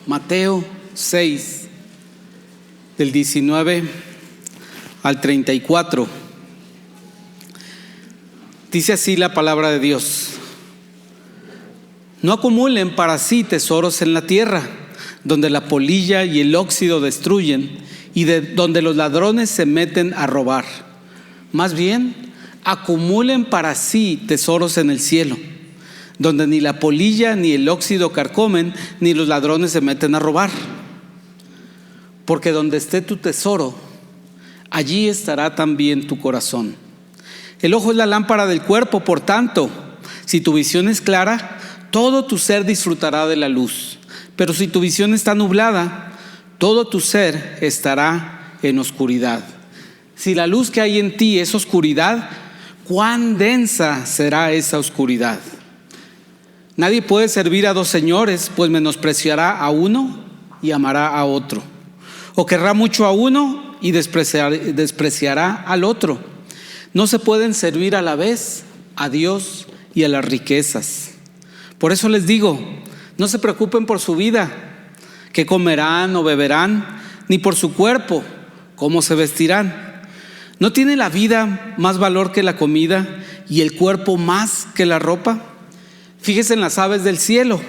Mateo 6, del 19 al 34. Dice así la palabra de Dios: No acumulen para sí tesoros en la tierra, donde la polilla y el óxido destruyen, y donde los ladrones se meten a robar. Más bien, acumulen para sí tesoros en el cielo, donde ni la polilla ni el óxido carcomen, ni los ladrones se meten a robar. Porque donde esté tu tesoro, allí estará también tu corazón. El ojo es la lámpara del cuerpo, por tanto, si tu visión es clara, todo tu ser disfrutará de la luz. Pero si tu visión está nublada, todo tu ser estará en oscuridad. Si la luz que hay en ti es oscuridad, ¿cuán densa será esa oscuridad? Nadie puede servir a dos señores, pues menospreciará a uno y amará a otro, o querrá mucho a uno y despreciará al otro. No se pueden servir a la vez a Dios y a las riquezas. Por eso les digo, no se preocupen por su vida, qué comerán o beberán, ni por su cuerpo, cómo se vestirán. ¿No tiene la vida más valor que la comida y el cuerpo más que la ropa? Fíjese en las aves del cielo,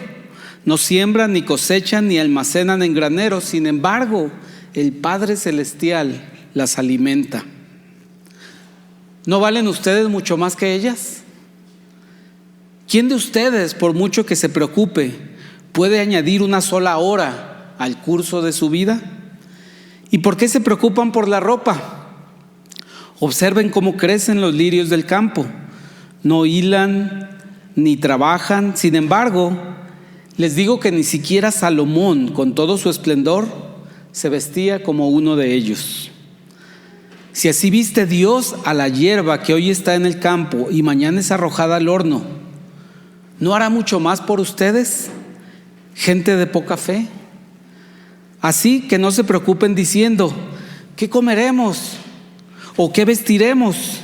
no siembran, ni cosechan, ni almacenan en graneros, sin embargo, el Padre Celestial las alimenta. ¿No valen ustedes mucho más que ellas? ¿Quién de ustedes, por mucho que se preocupe, puede añadir una sola hora al curso de su vida? ¿Y por qué se preocupan por la ropa? Observen cómo crecen los lirios del campo. No hilan ni trabajan. Sin embargo, les digo que ni siquiera Salomón, con todo su esplendor, se vestía como uno de ellos. Si así viste Dios a la hierba que hoy está en el campo y mañana es arrojada al horno, ¿no hará mucho más por ustedes, gente de poca fe? Así que no se preocupen diciendo, ¿qué comeremos? ¿O qué vestiremos?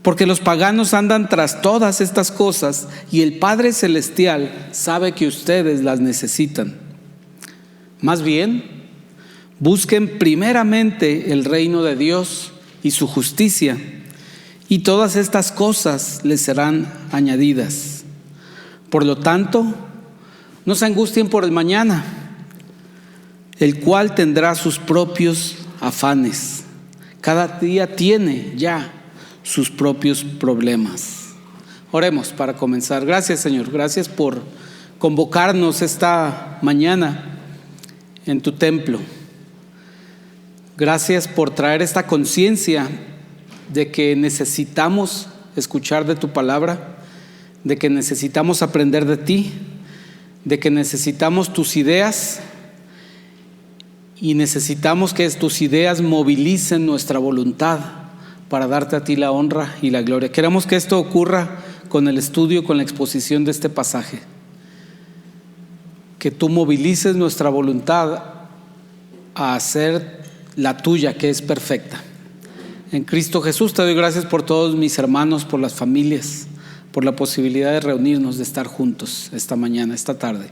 Porque los paganos andan tras todas estas cosas y el Padre Celestial sabe que ustedes las necesitan. Más bien, busquen primeramente el reino de Dios y su justicia, y todas estas cosas les serán añadidas. Por lo tanto, no se angustien por el mañana, el cual tendrá sus propios afanes. Cada día tiene ya sus propios problemas. Oremos para comenzar. Gracias, Señor, gracias por convocarnos esta mañana en tu templo. Gracias por traer esta conciencia de que necesitamos escuchar de tu palabra, de que necesitamos aprender de ti, de que necesitamos tus ideas y necesitamos que tus ideas movilicen nuestra voluntad para darte a ti la honra y la gloria. Queremos que esto ocurra con el estudio, con la exposición de este pasaje. Que tú movilices nuestra voluntad a hacer la tuya, que es perfecta. En Cristo Jesús te doy gracias por todos mis hermanos, por las familias, por la posibilidad de reunirnos, de estar juntos esta mañana, esta tarde.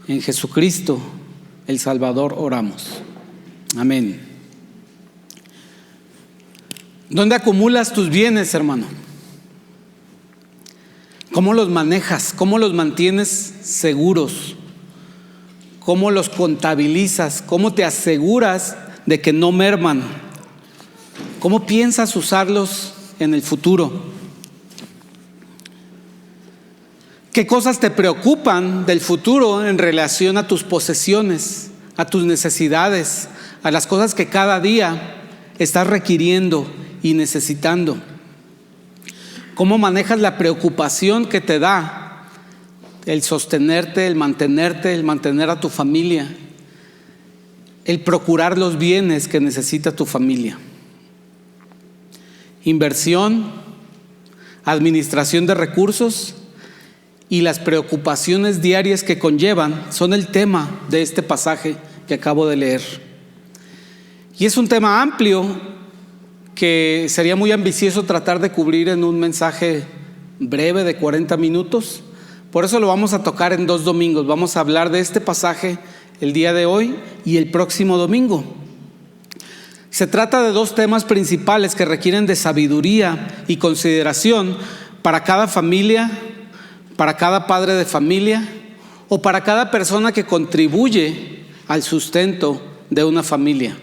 En Jesucristo, el Salvador, oramos. Amén. ¿Dónde acumulas tus bienes, hermano? ¿Cómo los manejas? ¿Cómo los mantienes seguros? ¿Cómo los contabilizas? ¿Cómo te aseguras de que no merman? ¿Cómo piensas usarlos en el futuro? ¿Qué cosas te preocupan del futuro en relación a tus posesiones, a tus necesidades, a las cosas que cada día estás requiriendo y necesitando? ¿Cómo manejas la preocupación que te da el sostenerte, el mantener a tu familia, el procurar los bienes que necesita tu familia? Inversión, administración de recursos y las preocupaciones diarias que conllevan son el tema de este pasaje que acabo de leer. Y es un tema amplio que sería muy ambicioso tratar de cubrir en un mensaje breve de 40 minutos, Por eso lo vamos a tocar en 2 domingos. Vamos a hablar de este pasaje el día de hoy y el próximo domingo. Se trata de 2 temas principales que requieren de sabiduría y consideración para cada familia, para cada padre de familia o para cada persona que contribuye al sustento de una familia,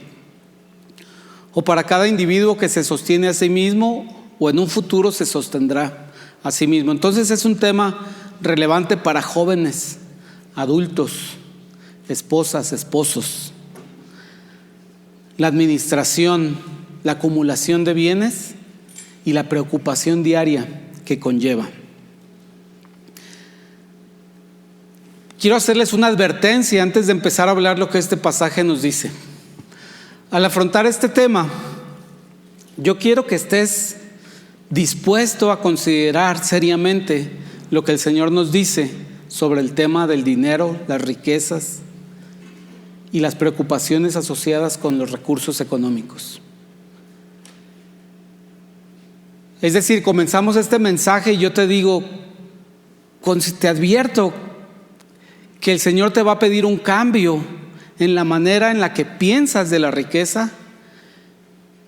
o para cada individuo que se sostiene a sí mismo o en un futuro se sostendrá a sí mismo. Entonces es un tema relevante para jóvenes, adultos, esposas, esposos. La administración, la acumulación de bienes y la preocupación diaria que conlleva. Quiero hacerles una advertencia antes de empezar a hablar lo que este pasaje nos dice. Al afrontar este tema, yo quiero que estés dispuesto a considerar seriamente lo que el Señor nos dice sobre el tema del dinero, las riquezas y las preocupaciones asociadas con los recursos económicos. Es decir, comenzamos este mensaje y yo te digo, te advierto que el Señor te va a pedir un cambio en la manera en la que piensas de la riqueza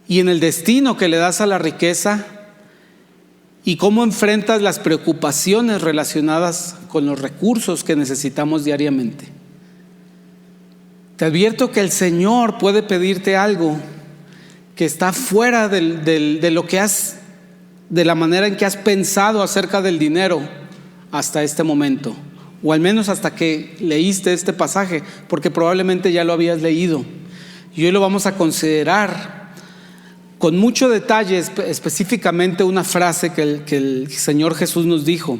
y en el destino que le das a la riqueza y cómo enfrentas las preocupaciones relacionadas con los recursos que necesitamos diariamente. Te advierto que el Señor puede pedirte algo que está fuera de lo que de la manera en que has pensado acerca del dinero hasta este momento, o al menos hasta que leíste este pasaje, porque probablemente ya lo habías leído. Y hoy lo vamos a considerar con mucho detalle, específicamente una frase que el Señor Jesús nos dijo.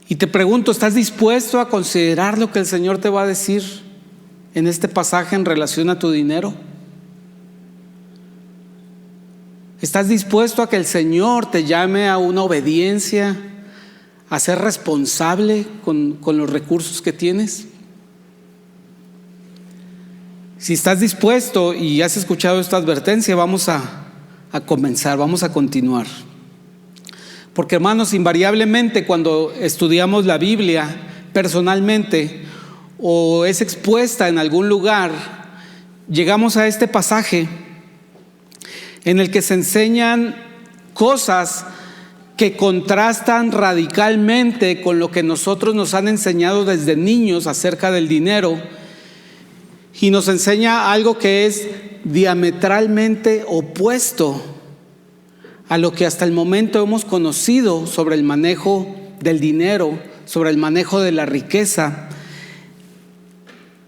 Y te pregunto, ¿estás dispuesto a considerar lo que el Señor te va a decir en este pasaje en relación a tu dinero? ¿Estás dispuesto a que el Señor te llame a una obediencia, a ser responsable con los recursos que tienes? Si estás dispuesto y has escuchado esta advertencia, vamos a comenzar, vamos a continuar. Porque, hermanos, invariablemente cuando estudiamos la Biblia personalmente o es expuesta en algún lugar, llegamos a este pasaje en el que se enseñan cosas que contrastan radicalmente con lo que nosotros nos han enseñado desde niños acerca del dinero, y nos enseña algo que es diametralmente opuesto a lo que hasta el momento hemos conocido sobre el manejo del dinero, sobre el manejo de la riqueza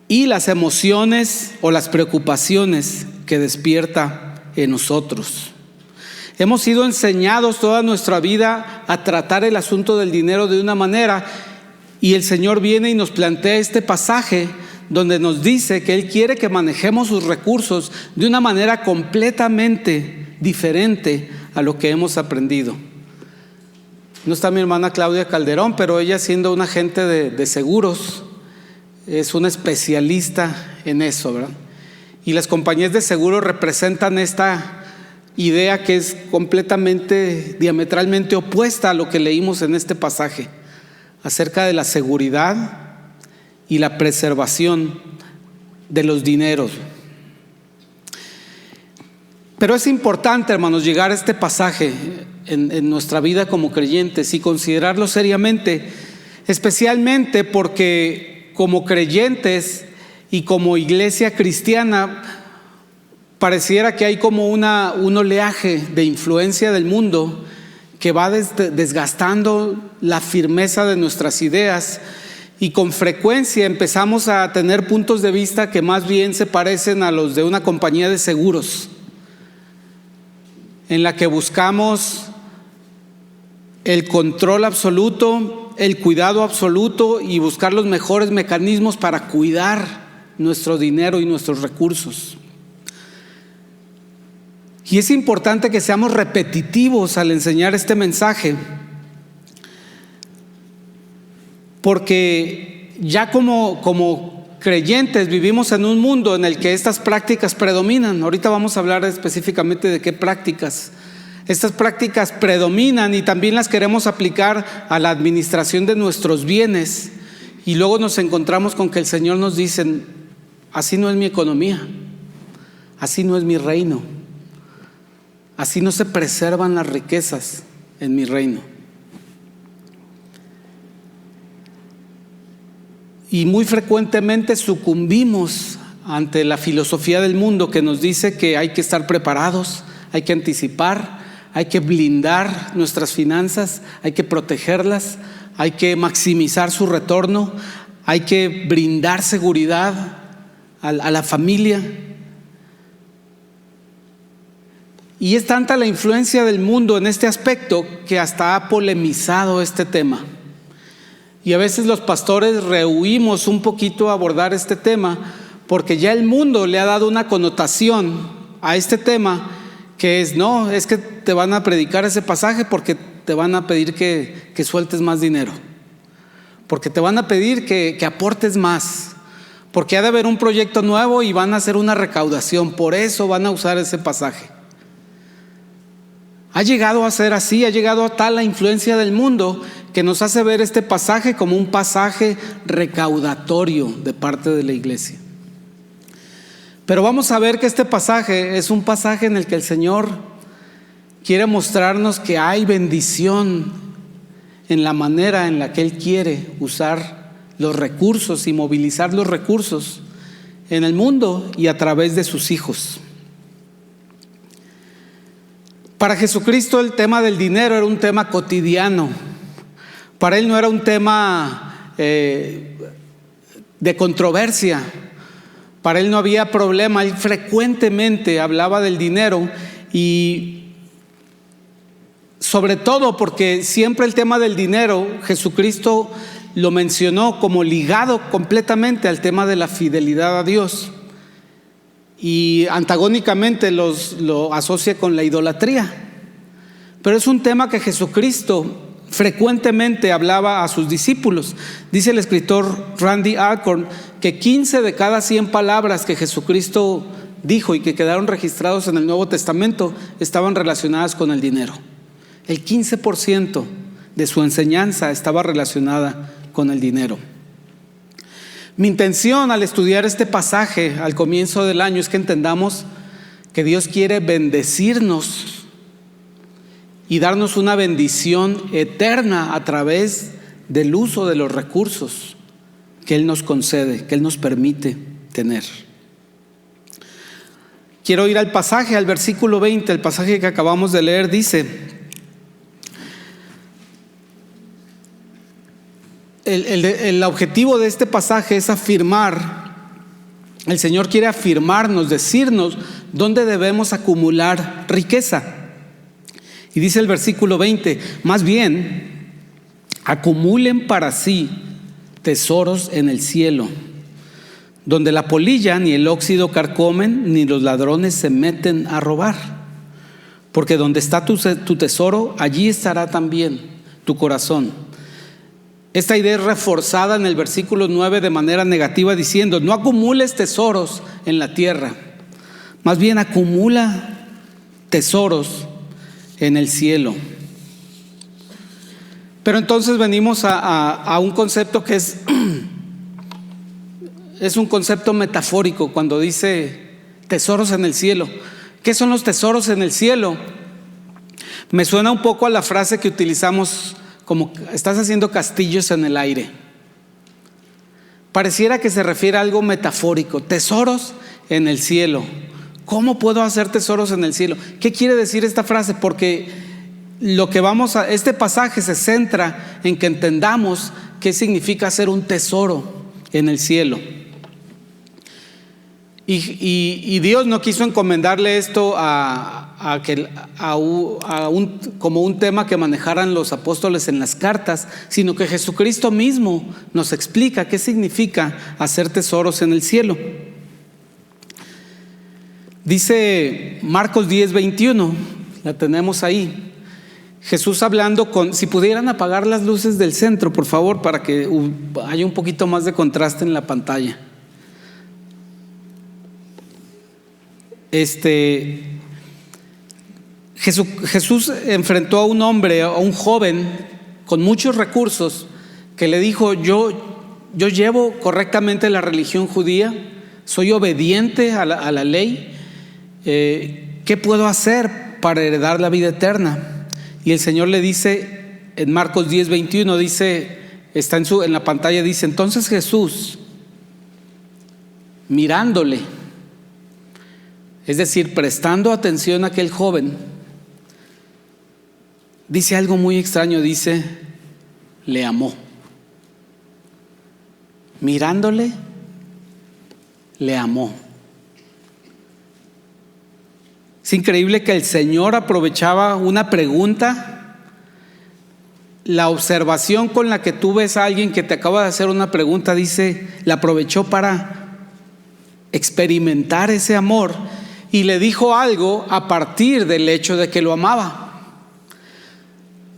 y las emociones o las preocupaciones que despierta en nosotros. Hemos sido enseñados toda nuestra vida a tratar el asunto del dinero de una manera, y el Señor viene y nos plantea este pasaje donde nos dice que Él quiere que manejemos sus recursos de una manera completamente diferente a lo que hemos aprendido. No está mi hermana Claudia Calderón, pero ella, siendo una agente de seguros, es una especialista en eso, ¿verdad? Y las compañías de seguros representan esta idea que es completamente, diametralmente opuesta a lo que leímos en este pasaje acerca de la seguridad y la preservación de los dineros. Pero es importante, hermanos, llegar a este pasaje en nuestra vida como creyentes y considerarlo seriamente, especialmente porque como creyentes y como iglesia cristiana pareciera que hay como un oleaje de influencia del mundo que va desgastando la firmeza de nuestras ideas, y con frecuencia empezamos a tener puntos de vista que más bien se parecen a los de una compañía de seguros, en la que buscamos el control absoluto, el cuidado absoluto y buscar los mejores mecanismos para cuidar nuestro dinero y nuestros recursos. Y es importante que seamos repetitivos al enseñar este mensaje, porque ya como creyentes vivimos en un mundo en el que estas prácticas predominan. Ahorita vamos a hablar específicamente de qué prácticas. Estas prácticas predominan y también las queremos aplicar a la administración de nuestros bienes, y luego nos encontramos con que el Señor nos dice: así no es mi economía, así no es mi reino, así no se preservan las riquezas en mi reino. Y muy frecuentemente sucumbimos ante la filosofía del mundo que nos dice que hay que estar preparados, hay que anticipar, hay que blindar nuestras finanzas, hay que protegerlas, hay que maximizar su retorno, hay que brindar seguridad a la familia. Y es tanta la influencia del mundo en este aspecto que hasta ha polemizado este tema. Y a veces los pastores rehuimos un poquito a abordar este tema porque ya el mundo le ha dado una connotación a este tema que es: no, es que te van a predicar ese pasaje porque te van a pedir que sueltes más dinero, porque te van a pedir que aportes más, porque ha de haber un proyecto nuevo y van a hacer una recaudación, por eso van a usar ese pasaje. Ha llegado a ser así, ha llegado a tal la influencia del mundo que nos hace ver este pasaje como un pasaje recaudatorio de parte de la iglesia. Pero vamos a ver que este pasaje es un pasaje en el que el Señor quiere mostrarnos que hay bendición en la manera en la que Él quiere usar los recursos y movilizar los recursos en el mundo y a través de sus hijos. Para Jesucristo el tema del dinero era un tema cotidiano. Para Él no era un tema de controversia. Para Él no había problema. Él frecuentemente hablaba del dinero, y sobre todo porque siempre el tema del dinero Jesucristo lo mencionó como ligado completamente al tema de la fidelidad a Dios, y antagónicamente lo asocia con la idolatría. Pero es un tema que Jesucristo frecuentemente hablaba a sus discípulos. Dice el escritor Randy Alcorn que 15 de cada 100 palabras que Jesucristo dijo y que quedaron registrados en el Nuevo Testamento estaban relacionadas con el dinero. El 15% de su enseñanza estaba relacionada con el dinero. Mi intención al estudiar este pasaje al comienzo del año es que entendamos que Dios quiere bendecirnos y darnos una bendición eterna a través del uso de los recursos que Él nos concede, que Él nos permite tener. Quiero ir al pasaje, al versículo 20, el pasaje que acabamos de leer. Dice: el objetivo de este pasaje es afirmar, el Señor quiere afirmarnos, decirnos dónde debemos acumular riqueza. Y dice el versículo 20: más bien, acumulen para sí tesoros en el cielo, donde la polilla ni el óxido carcomen, ni los ladrones se meten a robar. Porque donde está tu tesoro, allí estará también tu corazón. Esta idea es reforzada en el versículo 9 de manera negativa, diciendo: no acumules tesoros en la tierra, más bien acumula tesoros en el cielo. Pero entonces venimos a un concepto que es un concepto metafórico cuando dice tesoros en el cielo. ¿Qué son los tesoros en el cielo? Me suena un poco a la frase que utilizamos como: estás haciendo castillos en el aire. Pareciera que se refiere a algo metafórico. Tesoros en el cielo. ¿Cómo puedo hacer tesoros en el cielo? ¿Qué quiere decir esta frase? Porque este pasaje se centra en que entendamos qué significa hacer un tesoro en el cielo. Y Dios no quiso encomendarle esto como un tema que manejaran los apóstoles en las cartas, sino que Jesucristo mismo nos explica qué significa hacer tesoros en el cielo. Dice Marcos 10:21, la tenemos ahí. Jesús hablando si pudieran apagar las luces del centro, por favor, para que haya un poquito más de contraste en la pantalla. Jesús enfrentó a un hombre, a un joven con muchos recursos, que le dijo: yo llevo correctamente la religión judía, soy obediente a la ley, ¿qué puedo hacer para heredar la vida eterna? Y el Señor le dice en Marcos 10:21, dice, está en la pantalla, dice: entonces Jesús, mirándole, es decir, prestando atención a aquel joven, dice algo muy extraño, dice: le amó. Mirándole, le amó. Es increíble que el Señor aprovechaba una pregunta. La observación con la que tú ves a alguien que te acaba de hacer una pregunta, dice, la aprovechó para experimentar ese amor, y le dijo algo a partir del hecho de que lo amaba.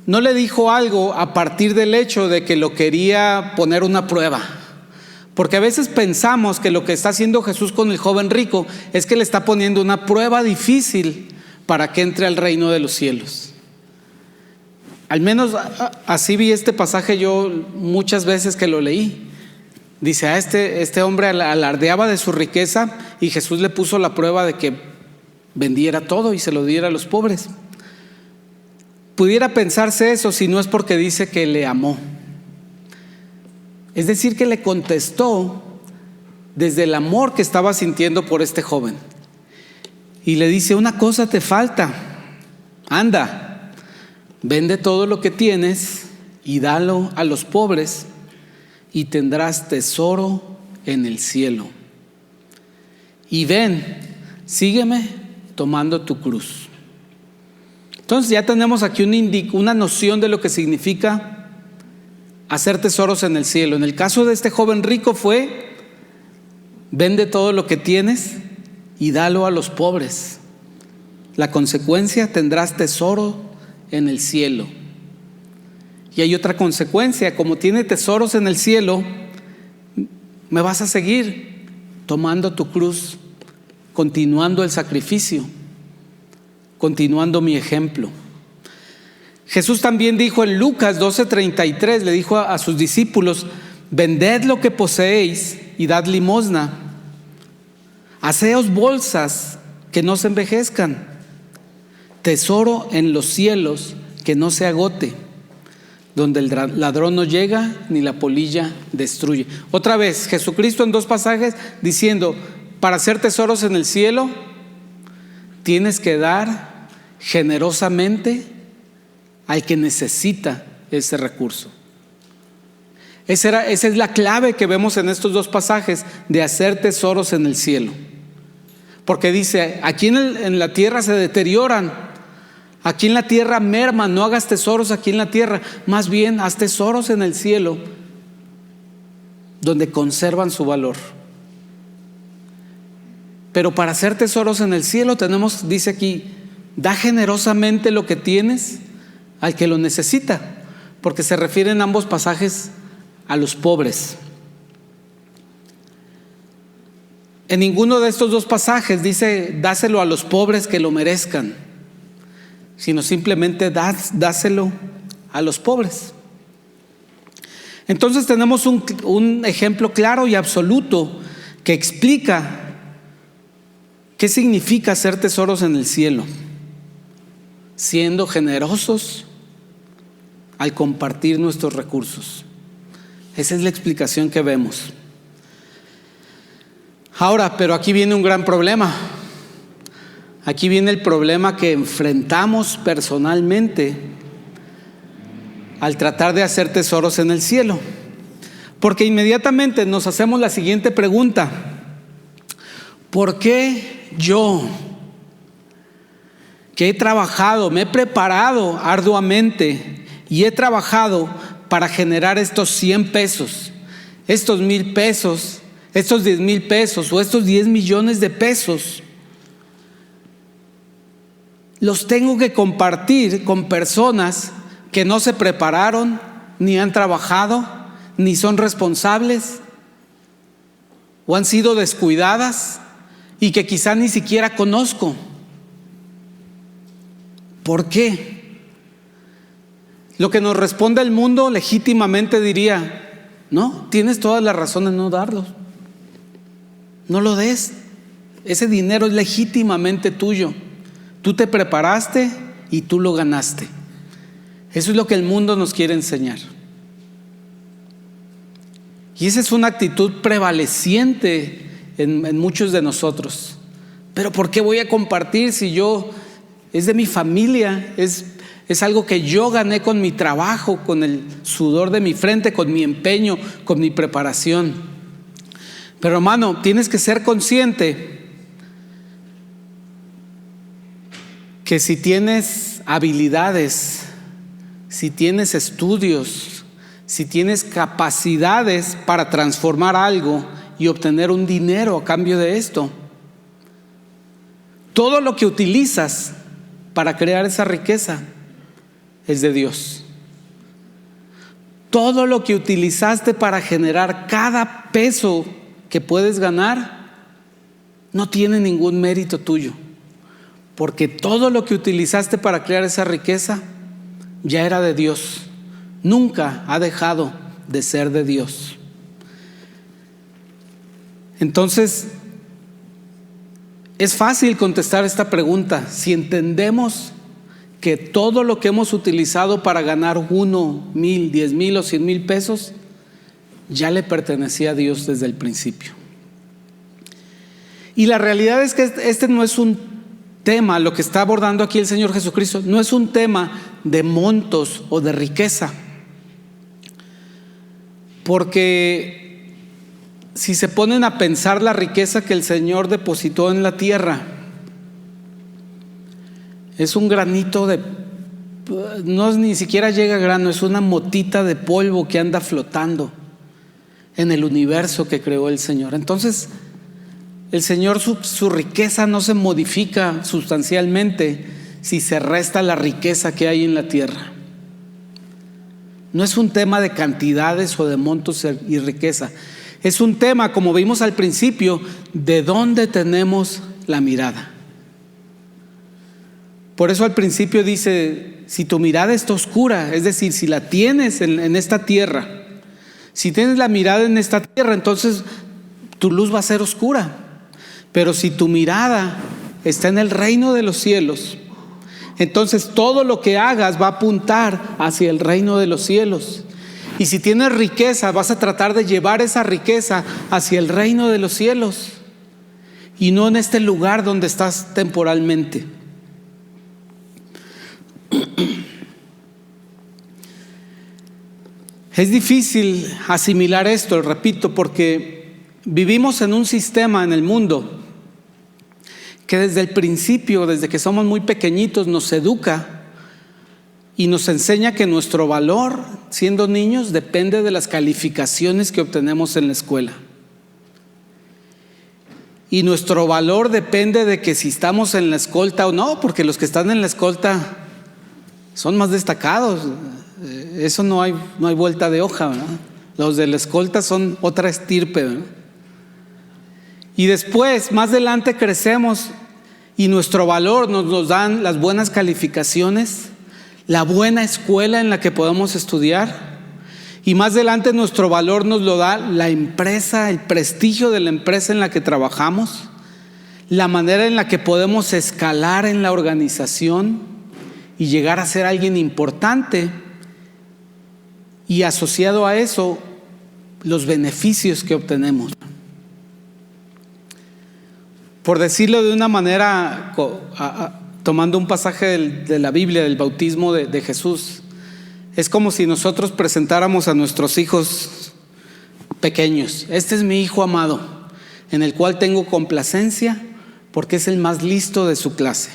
No le dijo algo a partir del hecho de que lo quería poner una prueba. Porque a veces pensamos que lo que está haciendo Jesús con el joven rico es que le está poniendo una prueba difícil para que entre al reino de los cielos. Al menos así vi este pasaje yo muchas veces que lo leí. Dice, este hombre alardeaba de su riqueza y Jesús le puso la prueba de que vendiera todo y se lo diera a los pobres. Pudiera pensarse eso si no es porque dice que le amó. Es decir, que le contestó desde el amor que estaba sintiendo por este joven. Y le dice: una cosa te falta, anda, vende todo lo que tienes y dalo a los pobres y tendrás tesoro en el cielo. Y ven, sígueme tomando tu cruz. Entonces ya tenemos aquí una noción de lo que significa hacer tesoros en el cielo. En el caso de este joven rico fue: vende todo lo que tienes y dalo a los pobres. La consecuencia: tendrás tesoro en el cielo. Y hay otra consecuencia: como tiene tesoros en el cielo, me vas a seguir tomando tu cruz, continuando el sacrificio, continuando mi ejemplo. Jesús también dijo en Lucas 12:33, le dijo a sus discípulos: vended lo que poseéis y dad limosna, haceos bolsas que no se envejezcan, tesoro en los cielos que no se agote, donde el ladrón no llega ni la polilla destruye. Otra vez Jesucristo en dos pasajes diciendo: para hacer tesoros en el cielo tienes que dar generosamente al que necesita ese recurso. Esa es la clave que vemos en estos dos pasajes de hacer tesoros en el cielo. Porque dice: aquí en la tierra se deterioran, aquí en la tierra merman, no hagas tesoros aquí en la tierra, más bien haz tesoros en el cielo, donde conservan su valor. Pero para hacer tesoros en el cielo tenemos, dice aquí, da generosamente lo que tienes al que lo necesita, porque se refieren ambos pasajes a los pobres. En ninguno de estos dos pasajes dice: dáselo a los pobres que lo merezcan, sino simplemente dáselo a los pobres. Entonces tenemos un ejemplo claro y absoluto que explica qué significa hacer tesoros en el cielo, siendo generosos al compartir nuestros recursos. Esa es la explicación que vemos. Ahora, pero aquí viene un gran problema. Aquí viene el problema que enfrentamos personalmente al tratar de hacer tesoros en el cielo. Porque inmediatamente nos hacemos la siguiente pregunta: ¿por qué yo, que he trabajado, me he preparado arduamente y he trabajado para generar estos 100 pesos, estos 1,000 pesos, estos 10,000 pesos o estos 10 millones de pesos, los tengo que compartir con personas que no se prepararon, ni han trabajado, ni son responsables, o han sido descuidadas y que quizá ni siquiera conozco? ¿Por qué? Lo que nos responde el mundo legítimamente diría: no, tienes todas las razones de no darlo. No lo des. Ese dinero es legítimamente tuyo. Tú te preparaste y tú lo ganaste. Eso es lo que el mundo nos quiere enseñar. Y esa es una actitud prevaleciente en muchos de nosotros. Pero ¿por qué voy a compartir si es de mi familia, es algo que yo gané con mi trabajo, con el sudor de mi frente, con mi empeño, con mi preparación? Pero hermano, tienes que ser consciente que si tienes habilidades, si tienes estudios, si tienes capacidades para transformar algo y obtener un dinero a cambio de esto, todo lo que utilizas para crear esa riqueza es de Dios. Todo lo que utilizaste para generar cada peso que puedes ganar no tiene ningún mérito tuyo, porque todo lo que utilizaste para crear esa riqueza ya era de Dios. Nunca ha dejado de ser de Dios. Entonces, es fácil contestar esta pregunta si entendemos que todo lo que hemos utilizado para ganar 1, 1,000, 10,000 o 100,000 pesos ya le pertenecía a Dios desde el principio. Y la realidad es que este no es un tema, lo que está abordando aquí el Señor Jesucristo, no es un tema de montos o de riqueza. Porque si se ponen a pensar la riqueza que el Señor depositó en la tierra, es un granito ni siquiera llega a grano, es una motita de polvo que anda flotando en el universo que creó el Señor. Entonces, el Señor, su riqueza no se modifica sustancialmente si se resta la riqueza que hay en la tierra. No es un tema de cantidades o de montos y riqueza. Es un tema, como vimos al principio, de dónde tenemos la mirada. Por eso al principio dice: si tu mirada está oscura, es decir, si la tienes en esta tierra, si tienes la mirada en esta tierra, entonces tu luz va a ser oscura. Pero si tu mirada está en el reino de los cielos, entonces todo lo que hagas va a apuntar hacia el reino de los cielos. Y si tienes riqueza, vas a tratar de llevar esa riqueza hacia el reino de los cielos y no en este lugar donde estás temporalmente. Es difícil asimilar esto, repito, porque vivimos en un sistema en el mundo que desde el principio, desde que somos muy pequeñitos, nos educa y nos enseña que nuestro valor, siendo niños, depende de las calificaciones que obtenemos en la escuela. Y nuestro valor depende de que si estamos en la escolta o no, porque los que están en la escolta son más destacados. Eso no hay vuelta de hoja, ¿verdad? Los de la escolta son otra estirpe, ¿verdad? Y después, más adelante crecemos y nuestro valor nos dan las buenas calificaciones, la buena escuela en la que podemos estudiar, y más adelante nuestro valor nos lo da la empresa, el prestigio de la empresa en la que trabajamos, la manera en la que podemos escalar en la organización y llegar a ser alguien importante, y asociado a eso, los beneficios que obtenemos. Por decirlo de una manera, tomando un pasaje de la Biblia, del bautismo de Jesús, es como si nosotros presentáramos a nuestros hijos pequeños: este es mi hijo amado, en el cual tengo complacencia, porque es el más listo de su clase.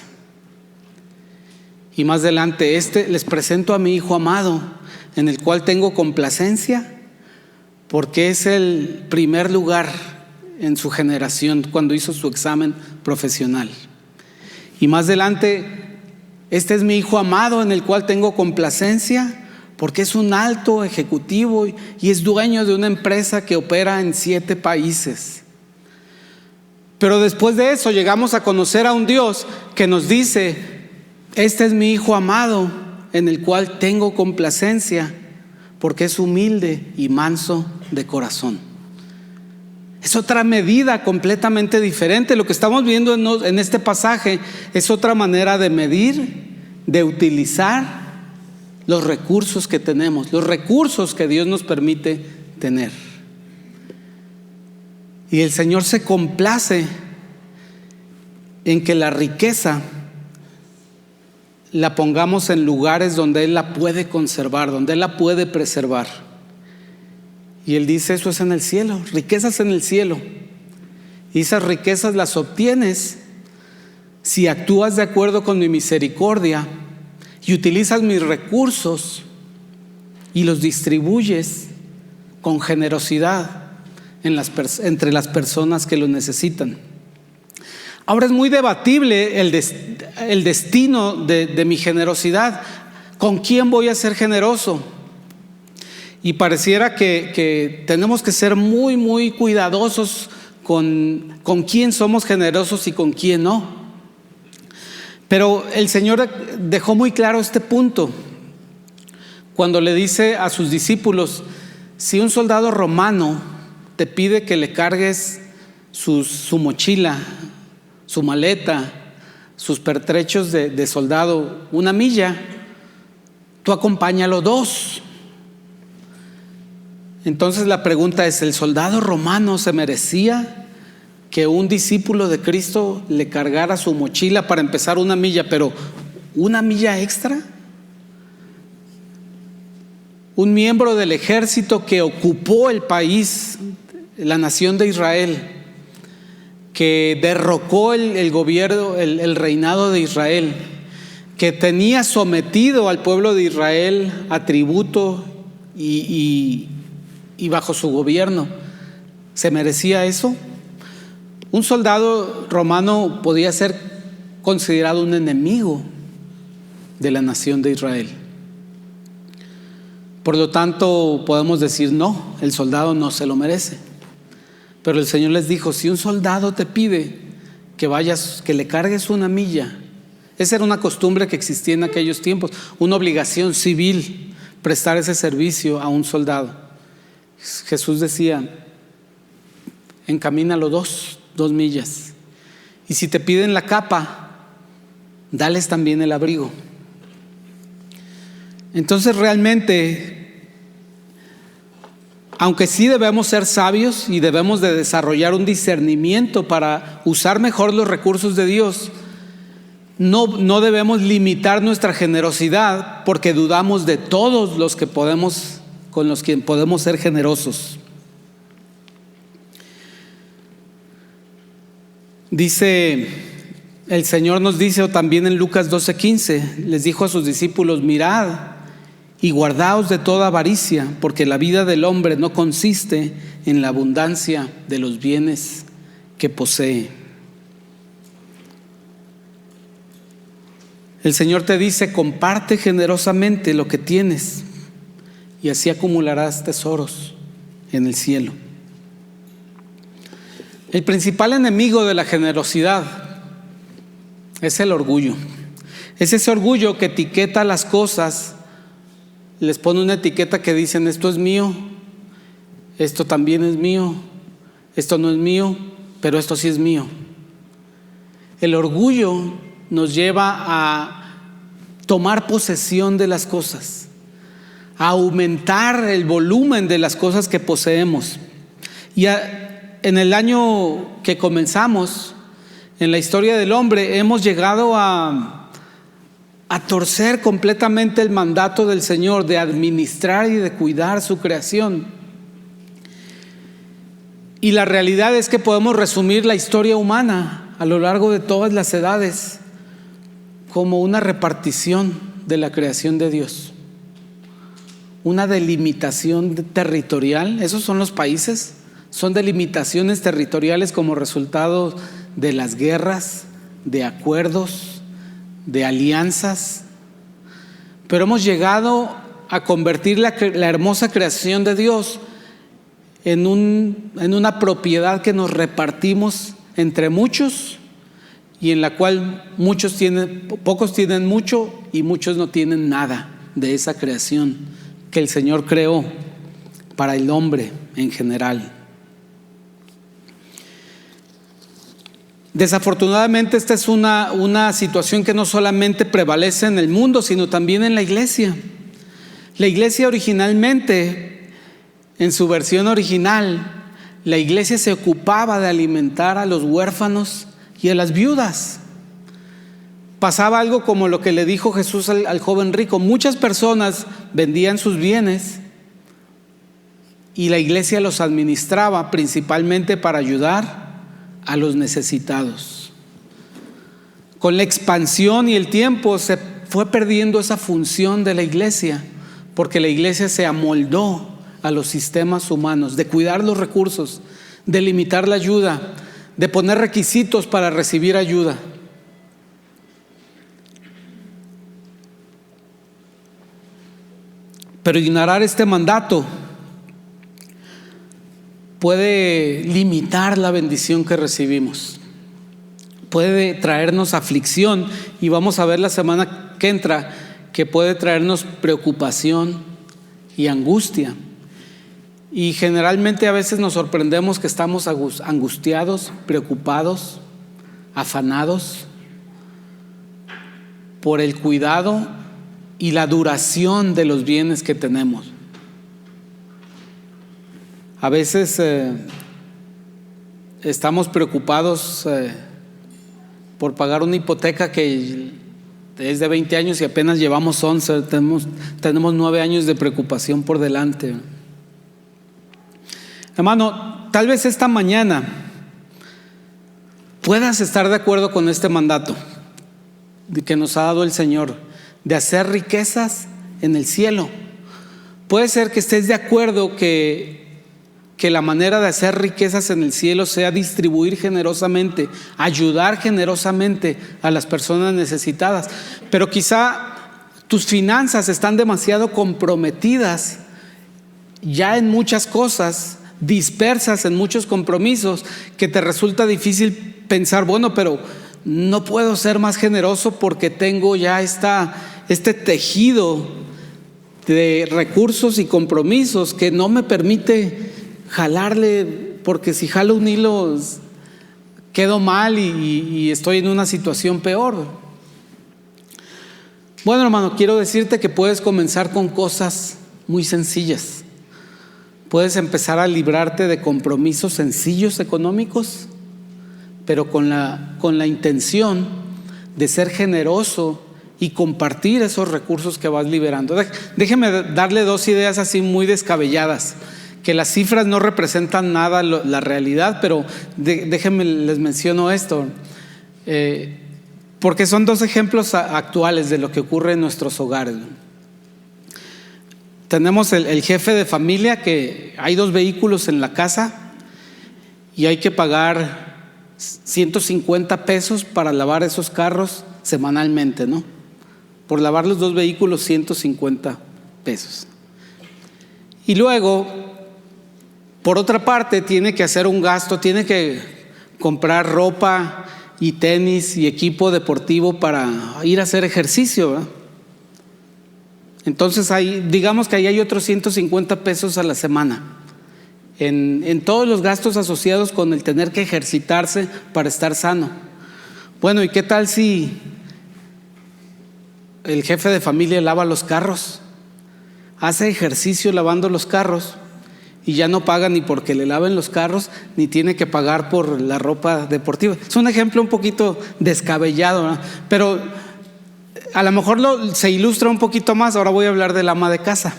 Y más adelante, les presento a mi hijo amado, en el cual tengo complacencia, porque es el primer lugar en su generación cuando hizo su examen profesional. Y más adelante, este es mi hijo amado en el cual tengo complacencia, porque es un alto ejecutivo y es dueño de una empresa que opera en 7 países. Pero después de eso llegamos a conocer a un Dios que nos dice: Este es mi Hijo amado, en el cual tengo complacencia, porque es humilde y manso de corazón. Es otra medida completamente diferente. Lo que estamos viendo en este pasaje es otra manera de medir, de utilizar los recursos que tenemos, los recursos que Dios nos permite tener. Y el Señor se complace en que la riqueza la pongamos en lugares donde Él la puede conservar, donde Él la puede preservar. Y Él dice, eso es en el cielo, riquezas en el cielo. Y esas riquezas las obtienes si actúas de acuerdo con mi misericordia y utilizas mis recursos y los distribuyes con generosidad entre las personas que lo necesitan. Ahora es muy debatible el destino de mi generosidad. ¿Con quién voy a ser generoso? Y pareciera que tenemos que ser muy, muy cuidadosos con quién somos generosos y con quién no. Pero el Señor dejó muy claro este punto cuando le dice a sus discípulos: si un soldado romano te pide que le cargues su mochila, su maleta, sus pertrechos de soldado 1 milla, tú acompáñalo 2. Entonces la pregunta es: ¿el soldado romano se merecía que un discípulo de Cristo le cargara su mochila para empezar 1 milla, pero 1 milla extra? Un miembro del ejército que ocupó el país, la nación de Israel, que derrocó el gobierno, el reinado de Israel, que tenía sometido al pueblo de Israel a tributo y bajo su gobierno, ¿se merecía eso? Un soldado romano podía ser considerado un enemigo de la nación de Israel. Por lo tanto, podemos decir no, el soldado no se lo merece. Pero el Señor les dijo: si un soldado te pide que le cargues 1 milla, esa era una costumbre que existía en aquellos tiempos, una obligación civil, prestar ese servicio a un soldado. Jesús decía: encamínalo 2 millas. Y si te piden la capa, dales también el abrigo. Entonces realmente, aunque sí debemos ser sabios y debemos de desarrollar un discernimiento para usar mejor los recursos de Dios, no debemos limitar nuestra generosidad porque dudamos de todos los que con los que podemos ser generosos. El Señor nos dice también en Lucas 12:15, les dijo a sus discípulos: mirad y guardaos de toda avaricia, porque la vida del hombre no consiste en la abundancia de los bienes que posee. El Señor te dice: comparte generosamente lo que tienes y así acumularás tesoros en el cielo. El principal enemigo de la generosidad es el orgullo. Es ese orgullo que etiqueta las cosas, les pone una etiqueta que dicen: esto es mío, esto también es mío, esto no es mío, pero esto sí es mío. El orgullo nos lleva a tomar posesión de las cosas, a aumentar el volumen de las cosas que poseemos. Y en el año que comenzamos, en la historia del hombre, hemos llegado a torcer completamente el mandato del Señor de administrar y de cuidar su creación. Y la realidad es que podemos resumir la historia humana a lo largo de todas las edades como una repartición de la creación de Dios, una delimitación territorial. Esos son los países, son delimitaciones territoriales como resultado de las guerras, de acuerdos, de alianzas. Pero hemos llegado a convertir la hermosa creación de Dios en una propiedad que nos repartimos entre muchos y en la cual pocos tienen mucho y muchos no tienen nada de esa creación que el Señor creó para el hombre en general. Desafortunadamente esta es una situación que no solamente prevalece en el mundo, sino también en la iglesia. La iglesia originalmente, en su versión original, la iglesia se ocupaba de alimentar a los huérfanos y a las viudas. Pasaba algo como lo que le dijo Jesús al joven rico. Muchas personas vendían sus bienes y la iglesia los administraba principalmente para ayudar a los necesitados. Con la expansión y el tiempo se fue perdiendo esa función de la iglesia, porque la iglesia se amoldó a los sistemas humanos, de cuidar los recursos, de limitar la ayuda, de poner requisitos para recibir ayuda. Pero ignorar este mandato puede limitar la bendición que recibimos, puede traernos aflicción, y vamos a ver la semana que entra que puede traernos preocupación y angustia. Y generalmente a veces nos sorprendemos que estamos angustiados, preocupados, afanados por el cuidado y la duración de los bienes que tenemos. A veces estamos preocupados por pagar una hipoteca que es de 20 años y apenas llevamos 11, tenemos 9 años de preocupación por delante. Hermano, tal vez esta mañana puedas estar de acuerdo con este mandato que nos ha dado el Señor, de hacer riquezas en el cielo. Puede ser que estés de acuerdo que la manera de hacer riquezas en el cielo sea distribuir generosamente, ayudar generosamente a las personas necesitadas. Pero quizá tus finanzas están demasiado comprometidas ya en muchas cosas, dispersas en muchos compromisos, que te resulta difícil pensar, bueno, pero no puedo ser más generoso porque tengo ya este tejido de recursos y compromisos que no me permite jalarle, porque si jalo un hilo quedo mal y estoy en una situación peor. Bueno, hermano, quiero decirte que puedes comenzar con cosas muy sencillas. Puedes empezar a librarte de compromisos sencillos económicos, pero con la intención de ser generoso y compartir esos recursos que vas liberando. Déjeme darle 2 ideas así muy descabelladas, que las cifras no representan nada la realidad, pero déjenme les menciono esto, porque son 2 ejemplos actuales de lo que ocurre en nuestros hogares. Tenemos el jefe de familia, que hay 2 vehículos en la casa y hay que pagar 150 pesos para lavar esos carros semanalmente, ¿no? Por lavar los 2 vehículos, 150 pesos. Y luego, por otra parte, tiene que hacer un gasto, tiene que comprar ropa y tenis y equipo deportivo para ir a hacer ejercicio, ¿verdad? Entonces digamos que ahí hay otros 150 pesos a la semana en todos los gastos asociados con el tener que ejercitarse para estar sano. Bueno, ¿y qué tal si el jefe de familia lava los carros? Hace ejercicio lavando los carros y ya no paga ni porque le laven los carros, ni tiene que pagar por la ropa deportiva. Es un ejemplo un poquito descabellado, ¿no? Pero a lo mejor se ilustra un poquito más. Ahora voy a hablar del ama de casa.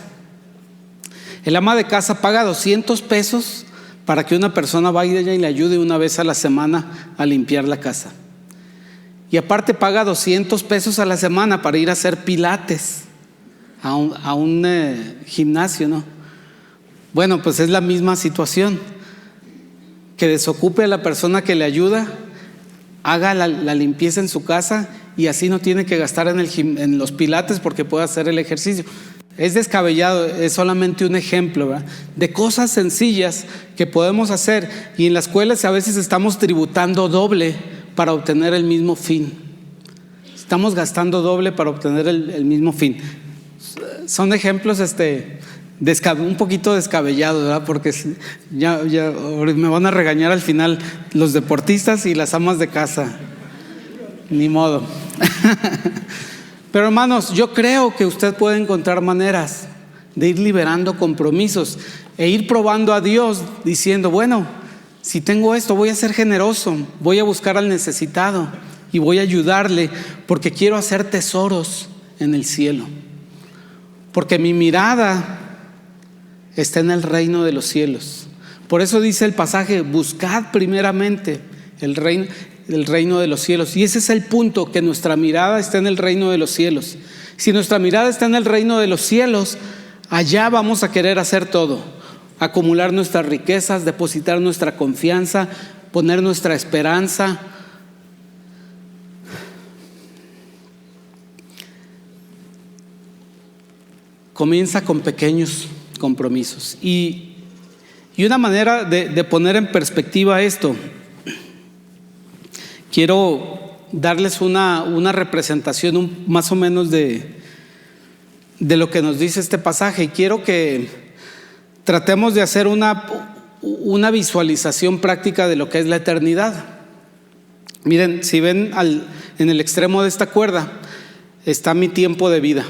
El ama de casa paga 200 pesos para que una persona vaya y le ayude una vez a la semana a limpiar la casa. Y aparte paga 200 pesos a la semana para ir a hacer pilates a un gimnasio, ¿no? Bueno, pues es la misma situación. Que desocupe a la persona que le ayuda, haga la limpieza en su casa y así no tiene que gastar en los pilates porque puede hacer el ejercicio. Es descabellado, es solamente un ejemplo, ¿verdad?, de cosas sencillas que podemos hacer, y en las cuales a veces estamos tributando doble para obtener el mismo fin. Estamos gastando doble para obtener el mismo fin. Son ejemplos un poquito descabellados, ¿verdad? Porque ya me van a regañar al final los deportistas y las amas de casa. Ni modo. Pero hermanos, yo creo que usted puede encontrar maneras de ir liberando compromisos e ir probando a Dios diciendo, bueno, si tengo esto, voy a ser generoso, voy a buscar al necesitado y voy a ayudarle porque quiero hacer tesoros en el cielo. Porque mi mirada está en el reino de los cielos. Por eso dice el pasaje, buscad primeramente el reino de los cielos. Y ese es el punto, que nuestra mirada está en el reino de los cielos. Si nuestra mirada está en el reino de los cielos, allá vamos a querer hacer todo: acumular nuestras riquezas, depositar nuestra confianza, poner nuestra esperanza. Comienza con pequeños compromisos. Y una manera de poner en perspectiva esto, quiero darles una representación más o menos de lo que nos dice este pasaje. Y quiero que tratemos de hacer una visualización práctica de lo que es la eternidad. Miren, si ven en el extremo de esta cuerda está mi tiempo de vida,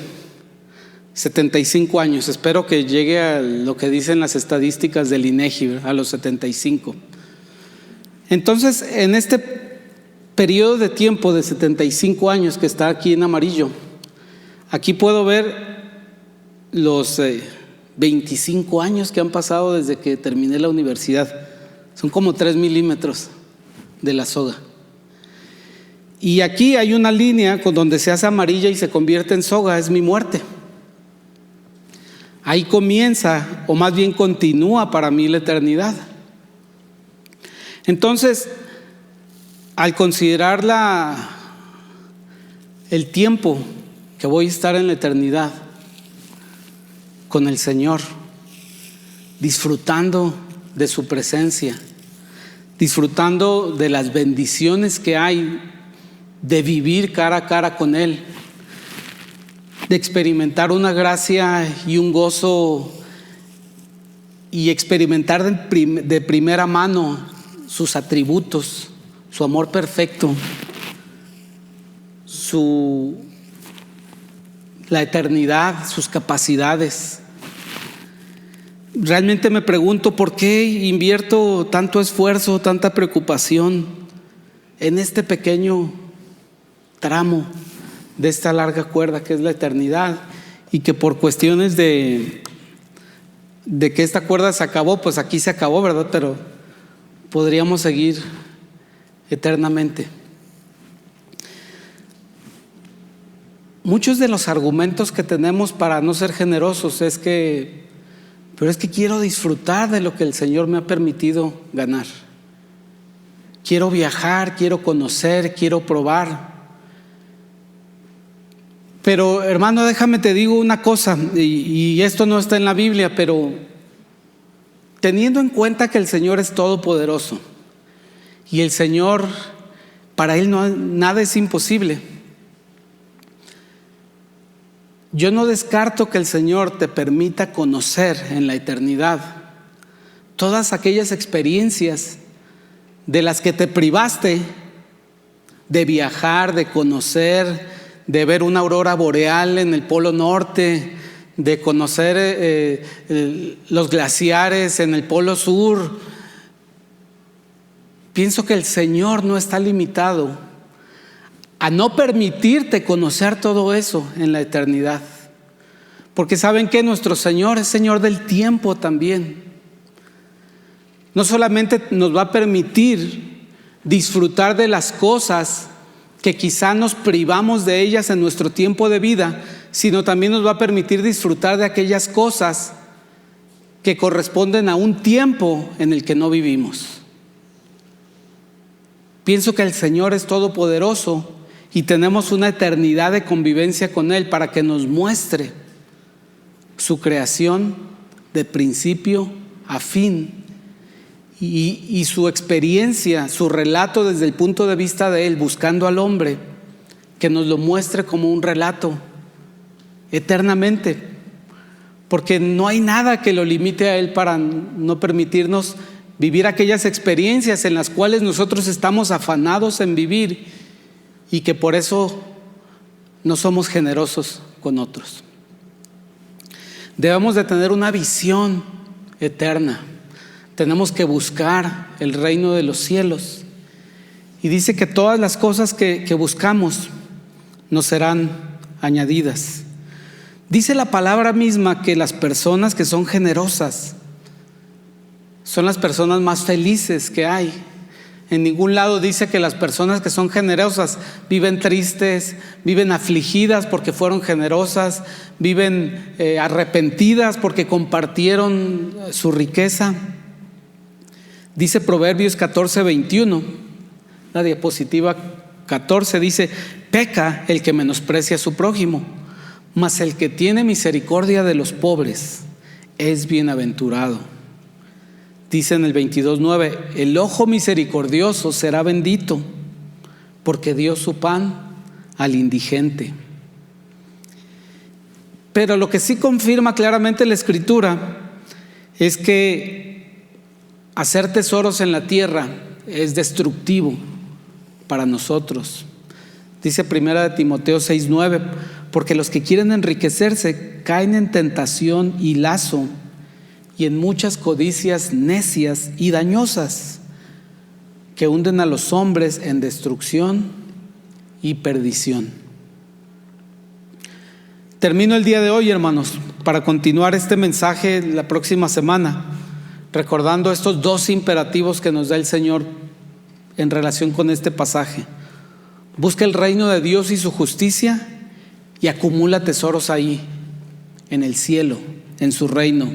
75 años. Espero que llegue a lo que dicen las estadísticas del INEGI, a los 75. Entonces, en este periodo de tiempo de 75 años que está aquí en amarillo, aquí puedo ver los 25 años que han pasado desde que terminé la universidad. Son como 3 milímetros de la soga. Y aquí hay una línea con donde se hace amarilla y se convierte en soga, es mi muerte. Ahí comienza, o más bien continúa para mí la eternidad. Entonces, al considerar el tiempo que voy a estar en la eternidad con el Señor, disfrutando de su presencia, disfrutando de las bendiciones que hay de vivir cara a cara con Él, de experimentar una gracia y un gozo y experimentar de primera mano sus atributos, su amor perfecto, la eternidad, sus capacidades. Realmente me pregunto por qué invierto tanto esfuerzo, tanta preocupación en este pequeño tramo de esta larga cuerda que es la eternidad, y que por cuestiones de que esta cuerda se acabó, pues aquí se acabó, ¿verdad? Pero podríamos seguir eternamente. Muchos de los argumentos que tenemos para no ser generosos pero es que quiero disfrutar de lo que el Señor me ha permitido ganar. Quiero viajar, quiero conocer, quiero probar. Pero hermano, déjame te digo una cosa, y esto no está en la Biblia, pero teniendo en cuenta que el Señor es todopoderoso y el Señor, para Él nada es imposible, yo no descarto que el Señor te permita conocer en la eternidad todas aquellas experiencias de las que te privaste de viajar, de conocer, de ver una aurora boreal en el Polo Norte, de conocer los glaciares en el Polo Sur. Pienso que el Señor no está limitado a no permitirte conocer todo eso en la eternidad, porque saben que nuestro Señor es Señor del tiempo también. No solamente nos va a permitir disfrutar de las cosas que quizá nos privamos de ellas en nuestro tiempo de vida, sino también nos va a permitir disfrutar de aquellas cosas que corresponden a un tiempo en el que no vivimos. Pienso que el Señor es todopoderoso y tenemos una eternidad de convivencia con Él para que nos muestre su creación de principio a fin y su experiencia, su relato desde el punto de vista de Él, buscando al hombre, que nos lo muestre como un relato eternamente, porque no hay nada que lo limite a Él para no permitirnos vivir aquellas experiencias en las cuales nosotros estamos afanados en vivir y que por eso no somos generosos con otros. Debemos de tener una visión eterna. Tenemos que buscar el reino de los cielos. Y dice que todas las cosas que buscamos nos serán añadidas. Dice la palabra misma que las personas que son generosas son las personas más felices que hay. En ningún lado dice que las personas que son generosas viven tristes, viven afligidas porque fueron generosas, viven arrepentidas porque compartieron su riqueza. Dice Proverbios 14:21, la diapositiva 14, dice: peca el que menosprecia a su prójimo, mas el que tiene misericordia de los pobres es bienaventurado. Dice en el 22:9: el ojo misericordioso será bendito, porque dio su pan al indigente. Pero lo que sí confirma claramente la Escritura es que hacer tesoros en la tierra es destructivo para nosotros. Dice 1 Timoteo 6:9: porque los que quieren enriquecerse caen en tentación y lazo, y en muchas codicias necias y dañosas, que hunden a los hombres en destrucción y perdición. Termino el día de hoy, hermanos, para continuar este mensaje la próxima semana, recordando estos dos imperativos que nos da el Señor en relación con este pasaje. Busca el reino de Dios y su justicia y acumula tesoros ahí, en el cielo, en su reino.